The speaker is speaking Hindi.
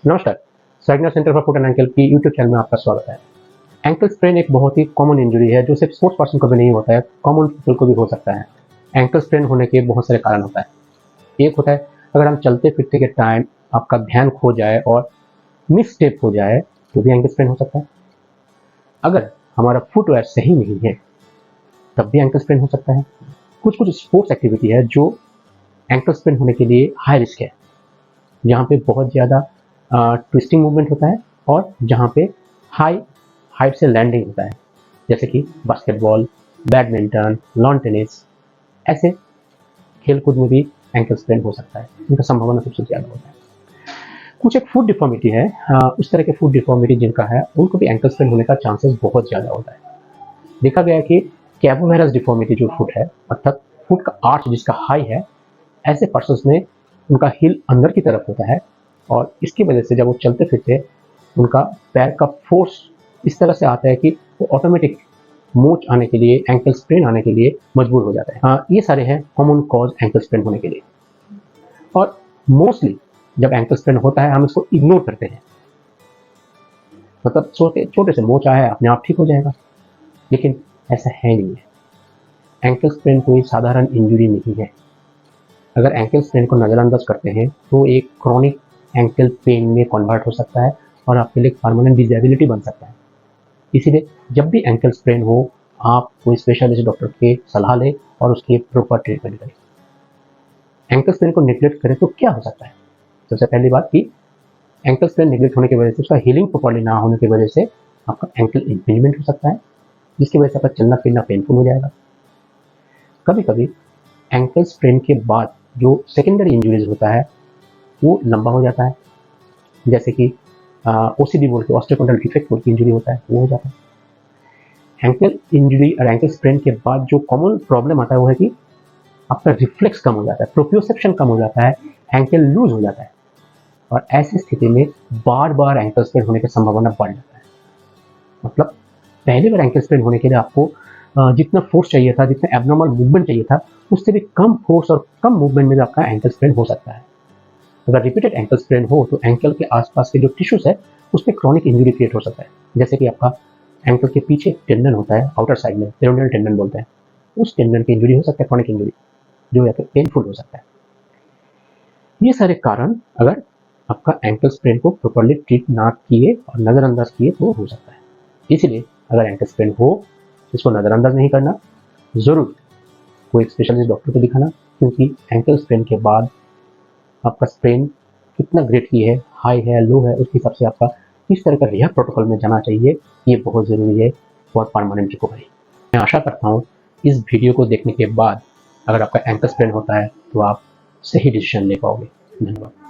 नमस्कार, सैगनर centre for foot and ankle की यूट्यूब चैनल में आपका स्वागत है। एंकल स्प्रेन एक बहुत ही कॉमन इंजरी है जो सिर्फ स्पोर्ट्स पर्सन को भी नहीं होता है, कॉमन पीपल को भी हो सकता है। एंकल स्प्रेन होने के बहुत सारे कारण होता है। एक होता है अगर हम चलते फिरते के टाइम आपका ध्यान खो जाए और मिस स्टेप हो जाए तो भी एंकल स्प्रेन हो सकता है। अगर हमारा फुटवेयर सही नहीं है तब भी एंकल स्प्रेन हो सकता है। कुछ कुछ स्पोर्ट्स एक्टिविटी है जो एंकल स्प्रेन होने के लिए हाई रिस्क है, जहाँ पे बहुत ज़्यादा ट्विस्टिंग मूवमेंट होता है और जहाँ पे हाई हाइट से लैंडिंग होता है, जैसे कि बास्केटबॉल, बैडमिंटन, लॉन टेनिस। ऐसे खेलकूद में भी एंकल स्प्रेन हो सकता है, इनका संभावना सबसे ज़्यादा होता है। कुछ एक फुट डिफॉर्मिटी है, उस तरह के फुट डिफॉर्मिटी जिनका है उनको भी एंकल स्प्रेन होने का चांसेस बहुत ज़्यादा होता है। देखा गया है कि कैबोवेरस डिफॉर्मिटी जो फुट है, अर्थात फुट का आर्च जिसका हाई है, ऐसे पर्सन्स में उनका हील अंदर की तरफ होता है और इसकी वजह से जब वो चलते फिरते उनका पैर का फोर्स इस तरह से आता है कि वो ऑटोमेटिक मोच आने के लिए, एंकल स्प्रेन आने के लिए मजबूर हो जाता है। ये सारे हैं कॉमन कॉज एंकल स्प्रेन होने के लिए। और मोस्टली जब एंकल स्प्रेन होता है हम इसको इग्नोर करते हैं, मतलब छोटे से मोच आया है अपने आप ठीक हो जाएगा, लेकिन ऐसा है नहीं है। एंकल स्प्रेन कोई साधारण इंजरी नहीं है। अगर एंकल स्प्रेन को नज़रअंदाज करते हैं तो एक क्रॉनिक एंकल पेन में कन्वर्ट हो सकता है और आपके लिए परमानेंट डिसेबिलिटी बन सकता है। इसीलिए जब भी एंकल स्प्रेन हो आप कोई स्पेशलिस्ट डॉक्टर की सलाह लें और उसकी प्रॉपर ट्रीटमेंट करें। एंकल स्प्रेन को निगलेक्ट करें तो क्या हो सकता है? सबसे पहली बात कि एंकल स्प्रेन निगलेक्ट होने की वजह से, उसका हीलिंग प्रॉपर्ली ना होने की वजह से आपका एंकल इंपिंजमेंट हो सकता है, जिसकी वजह से आपका चलना फिरना पेनफुल हो जाएगा। कभी कभी एंकल स्प्रेन के बाद जो सेकेंडरी इंजरीज होता है वो लंबा हो जाता है, जैसे कि ओसीडी बोल के, ऑस्टियोकोंड्राल डिफेक्ट बोल के इंजरी होता है, वो हो जाता है। एंकल इंजरी और एंकल स्प्रेन के बाद जो कॉमन प्रॉब्लम आता है वो है कि आपका रिफ्लेक्स कम हो जाता है, प्रोप्रियोसेप्शन कम हो जाता है, एंकल लूज हो जाता है और ऐसी स्थिति में बार बार एंकल स्प्रेन होने की संभावना बढ़ जाता है। मतलब पहली बार एंकल स्प्रेन होने के लिए आपको जितना फोर्स चाहिए था, जितना एबनॉर्मल मूवमेंट चाहिए था, उससे भी कम फोर्स और कम मूवमेंट में आपका एंकल स्प्रेन हो सकता है। अगर रिपीटेड एंकल स्प्रेन हो तो एंकल के आसपास के जो टिश्यूज है उसमें क्रॉनिक इंजरी क्रिएट हो सकता है, जैसे कि आपका एंकल के पीछे टेंडन होता है, आउटर साइड में पेरोनियल टेंडन बोलते हैं, उस टेंडन की इंजरी हो सकता है, क्रॉनिक इंजरी जो या फिर पेनफुल हो सकता है। ये सारे कारण अगर आपका एंकल स्प्रेन को प्रॉपर्ली ट्रीट ना किए और नज़रअंदाज किए तो हो सकता है। इसलिए अगर एंकल स्प्रेन हो इसको नज़रअंदाज नहीं करना, ज़रूर कोई स्पेशलिस्ट डॉक्टर को दिखाना, क्योंकि एंकल स्प्रेन के बाद आपका स्प्रेन कितना ग्रेड की है, हाई है, लो है, उसके हिसाब से आपका किस तरह का रिहा प्रोटोकॉल में जाना चाहिए, ये बहुत ज़रूरी है फॉर परमानेंट रिकवरी। मैं आशा करता हूँ इस वीडियो को देखने के बाद अगर आपका एंकल स्प्रेन होता है तो आप सही डिसीजन ले पाओगे। धन्यवाद।